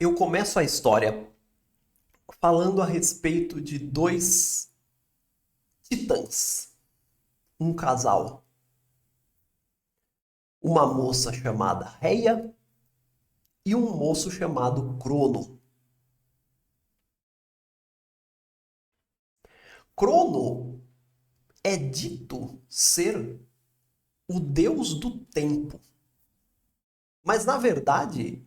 Eu começo a história falando a respeito de dois titãs, um casal, uma moça chamada Reia e um moço chamado Crono. Crono é dito ser o deus do tempo, mas na verdade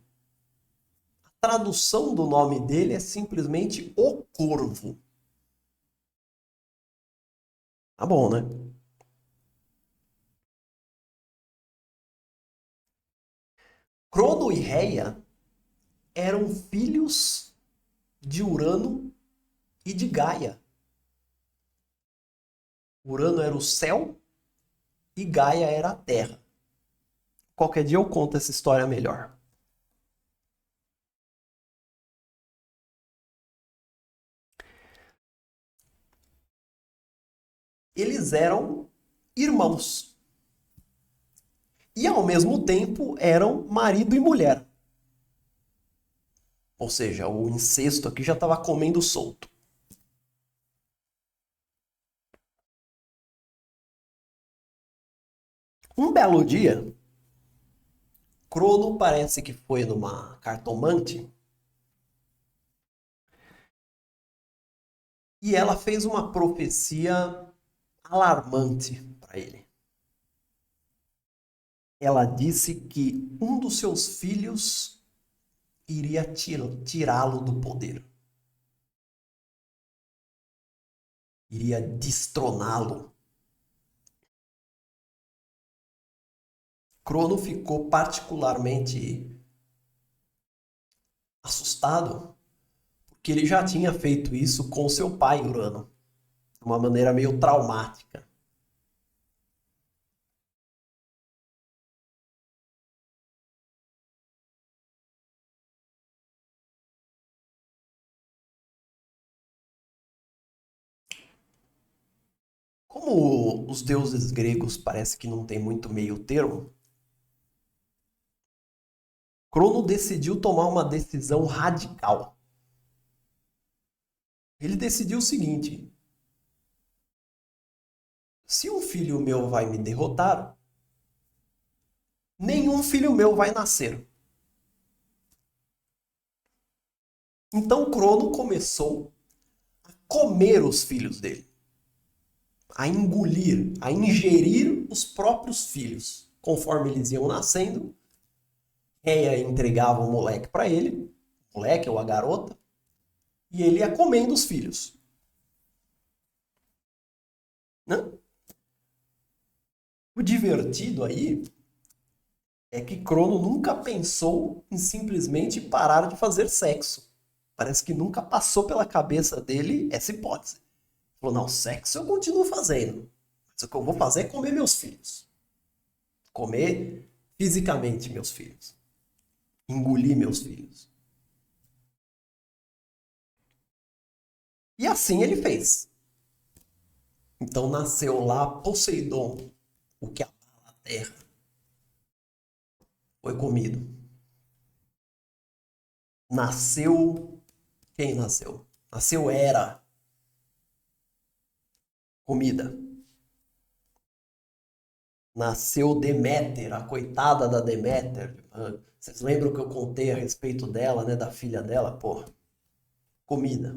a tradução do nome dele é simplesmente o Corvo. Tá bom, né? Crono e Reia eram filhos de Urano e de Gaia. Urano era o céu e Gaia era a terra. Qualquer dia eu conto essa história melhor. Eles eram irmãos e ao mesmo tempo eram marido e mulher. Ou seja, o incesto aqui já estava comendo solto. Um belo dia, Crono parece que foi numa cartomante e ela fez uma profecia alarmante para ele. Ela disse que um dos seus filhos iria tirá-lo do poder, iria destroná-lo. Crono ficou particularmente assustado, porque ele já tinha feito isso com seu pai, Urano, de uma maneira meio traumática. Como os deuses gregos parece que não tem muito meio termo, Crono decidiu tomar uma decisão radical. Ele decidiu o seguinte: se um filho meu vai me derrotar, nenhum filho meu vai nascer. Então Crono começou a comer os filhos dele, a engolir, a ingerir os próprios filhos. Conforme eles iam nascendo, Reia entregava o moleque para ele, o moleque ou a garota, e ele ia comendo os filhos. Né? O divertido aí é que Crono nunca pensou em simplesmente parar de fazer sexo. Parece que nunca passou pela cabeça dele essa hipótese. Falou, não, sexo eu continuo fazendo. Mas o que eu vou fazer é comer meus filhos. Comer fisicamente meus filhos. Engolir meus filhos. E assim ele fez. Então nasceu lá Poseidon, o que abala a terra. Foi comido. Nasceu. Quem nasceu? Nasceu Hera. Comida. Nasceu Deméter, a coitada da Deméter. Vocês lembram que eu contei a respeito dela, né? Da filha dela? Pô, comida.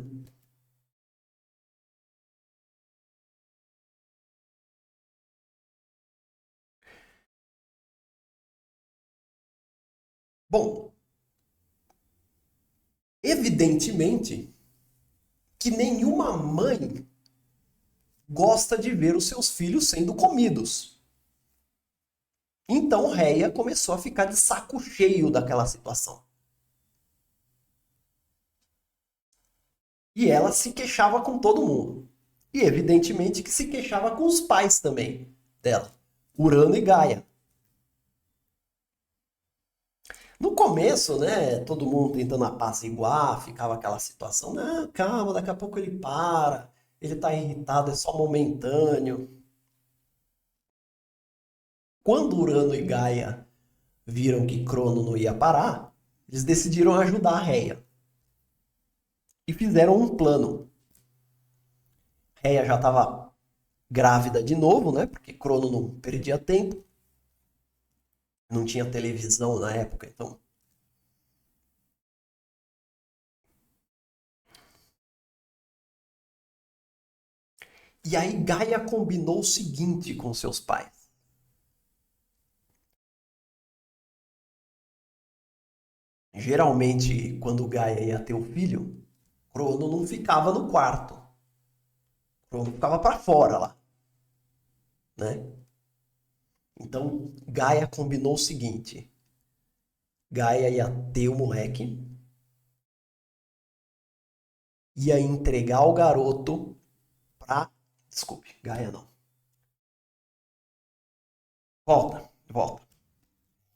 Bom, evidentemente que nenhuma mãe gosta de ver os seus filhos sendo comidos. Então Reia começou a ficar de saco cheio daquela situação. E ela se queixava com todo mundo. E evidentemente que se queixava com os pais também dela, Urano e Gaia. No começo, né, todo mundo tentando apaziguar, ficava aquela situação, não, calma, daqui a pouco ele para, ele tá irritado, é só momentâneo. Quando Urano e Gaia viram que Crono não ia parar, Eles decidiram ajudar a Réia e fizeram um plano. Réia já estava grávida de novo, né? Porque Crono não perdia tempo. Não tinha televisão na época, então. E aí Gaia combinou o seguinte com seus pais. Geralmente, quando Gaia ia ter o filho, Crono não ficava no quarto. Crono ficava para fora lá, né? Então, Gaia combinou o seguinte. Gaia ia ter o moleque, ia entregar o garoto pra... Desculpe, Gaia não. Volta, volta.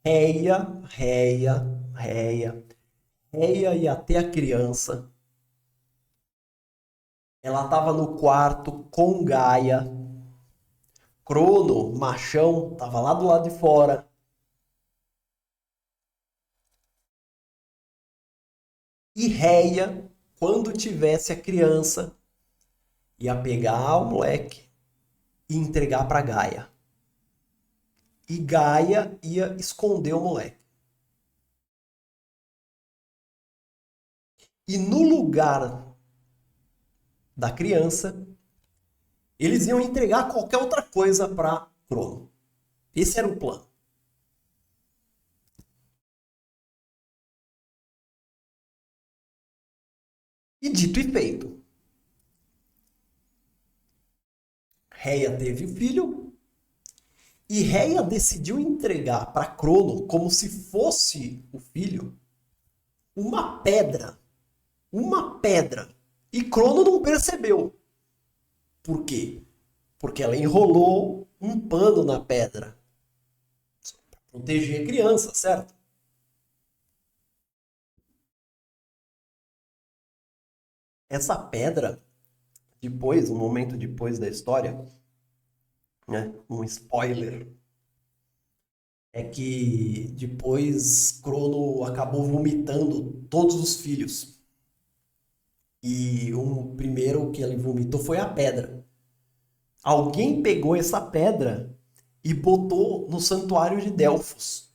Réia, Réia, Réia. Réia ia ter a criança. Ela tava no quarto com Gaia. Crono, machão, tava lá do lado de fora. E Réia, quando tivesse a criança, ia pegar o moleque e entregar pra Gaia. E Gaia ia esconder o moleque. E no lugar da criança, eles iam entregar qualquer outra coisa para Crono. Esse era o plano. E dito e feito. Réia teve o filho e Réia decidiu entregar para Crono, como se fosse o filho, uma pedra. Uma pedra. E Crono não percebeu. Por quê? Porque ela enrolou um pano na pedra para proteger a criança, certo? Essa pedra, depois, um momento depois da história, né, um spoiler, é que depois Crono acabou vomitando todos os filhos. E o primeiro que ele vomitou foi a pedra. Alguém pegou essa pedra e botou no santuário de Delfos.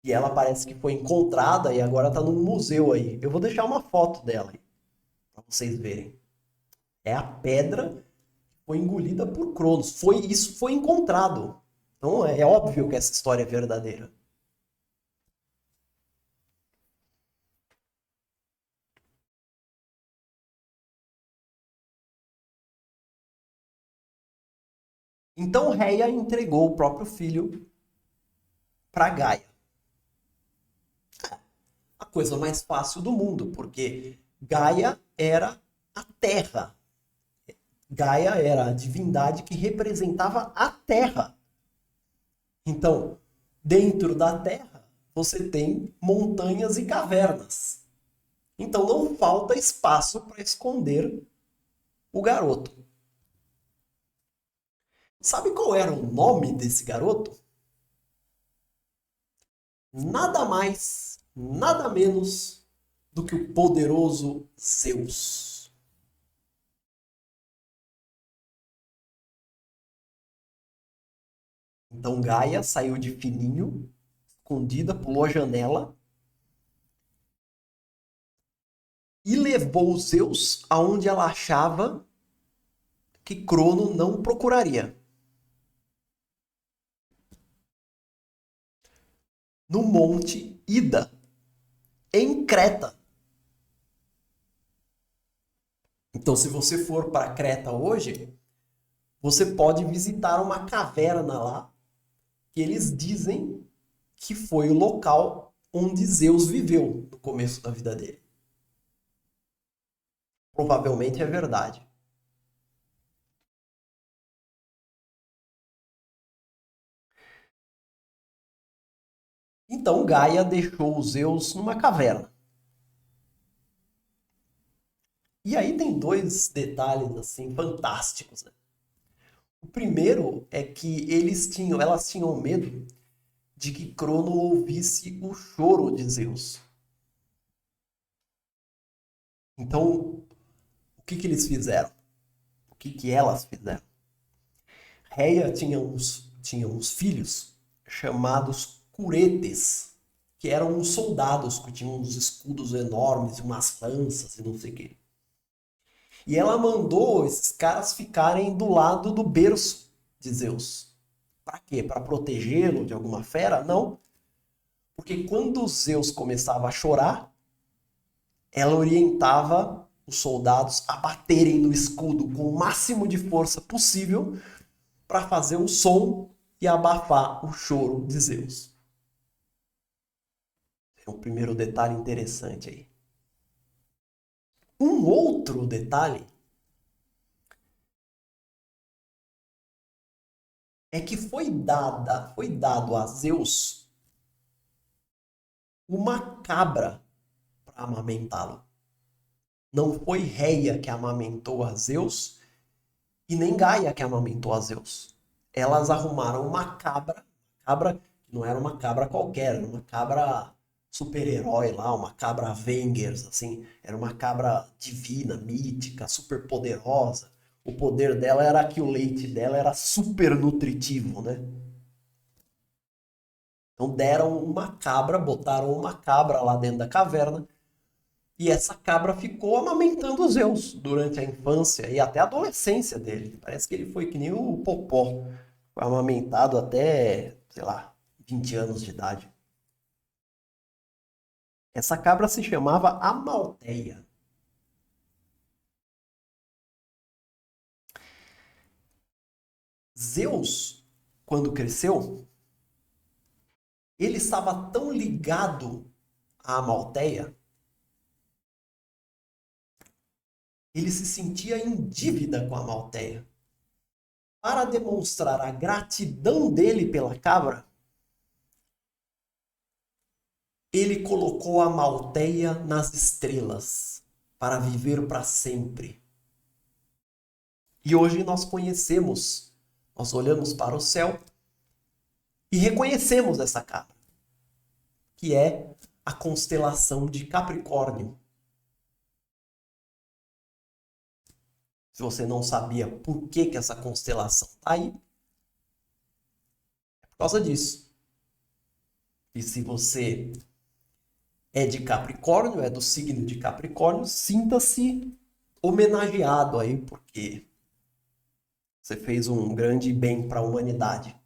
E ela parece que foi encontrada e agora está num museu aí. Eu vou deixar uma foto dela aí, para vocês verem. É a pedra que foi engolida por Cronos. Isso foi encontrado. Então é óbvio que essa história é verdadeira. Então Réia entregou o próprio filho para Gaia. A coisa mais fácil do mundo, porque Gaia era a terra. Gaia era a divindade que representava a terra. Então, dentro da terra, você tem montanhas e cavernas. Então não falta espaço para esconder o garoto. Sabe qual era o nome desse garoto? Nada mais, nada menos do que o poderoso Zeus. Então Gaia saiu de fininho, escondida, pulou a janela e levou Zeus aonde ela achava que Crono não procuraria. No Monte Ida, em Creta. Então, se você for para Creta hoje, você pode visitar uma caverna lá que eles dizem que foi o local onde Zeus viveu no começo da vida dele. Provavelmente é verdade. Então Gaia deixou os Zeus numa caverna. E aí tem dois detalhes assim fantásticos, né? O primeiro é que elas tinham medo de que Crono ouvisse o choro de Zeus. Então, o que eles fizeram? O que elas fizeram? Reia tinha uns filhos chamados curetes, que eram uns soldados que tinham uns escudos enormes, umas lanças e não sei o quê. E ela mandou esses caras ficarem do lado do berço de Zeus. Para quê? Para protegê-lo de alguma fera? Não. Porque quando Zeus começava a chorar, ela orientava os soldados a baterem no escudo com o máximo de força possível para fazer um som e abafar o choro de Zeus. É um primeiro detalhe interessante aí. Um outro detalhe é que foi dado a Zeus uma cabra para amamentá-lo. Não foi Reia que amamentou a Zeus e nem Gaia que amamentou a Zeus. Elas arrumaram uma cabra que não era uma cabra qualquer, era uma cabra super-herói lá, uma cabra Avengers, assim, era uma cabra divina, mítica, super poderosa. O poder dela era que o leite dela era super nutritivo, né? Então deram uma cabra, botaram uma cabra lá dentro da caverna e essa cabra ficou amamentando os Zeus durante a infância e até a adolescência dele. Parece que ele foi que nem o Popó, foi amamentado até, sei lá, 20 anos de idade. Essa cabra se chamava Amalteia. Zeus, quando cresceu, ele estava tão ligado à Amalteia, ele se sentia em dívida com a Amalteia. Para demonstrar a gratidão dele pela cabra, ele colocou a Amalteia nas estrelas para viver para sempre. E hoje nós conhecemos, nós olhamos para o céu e reconhecemos essa cabra, que é a constelação de Capricórnio. Se você não sabia por que essa constelação está aí, é por causa disso. E se você é de Capricórnio, é do signo de Capricórnio, sinta-se homenageado aí, porque você fez um grande bem para a humanidade.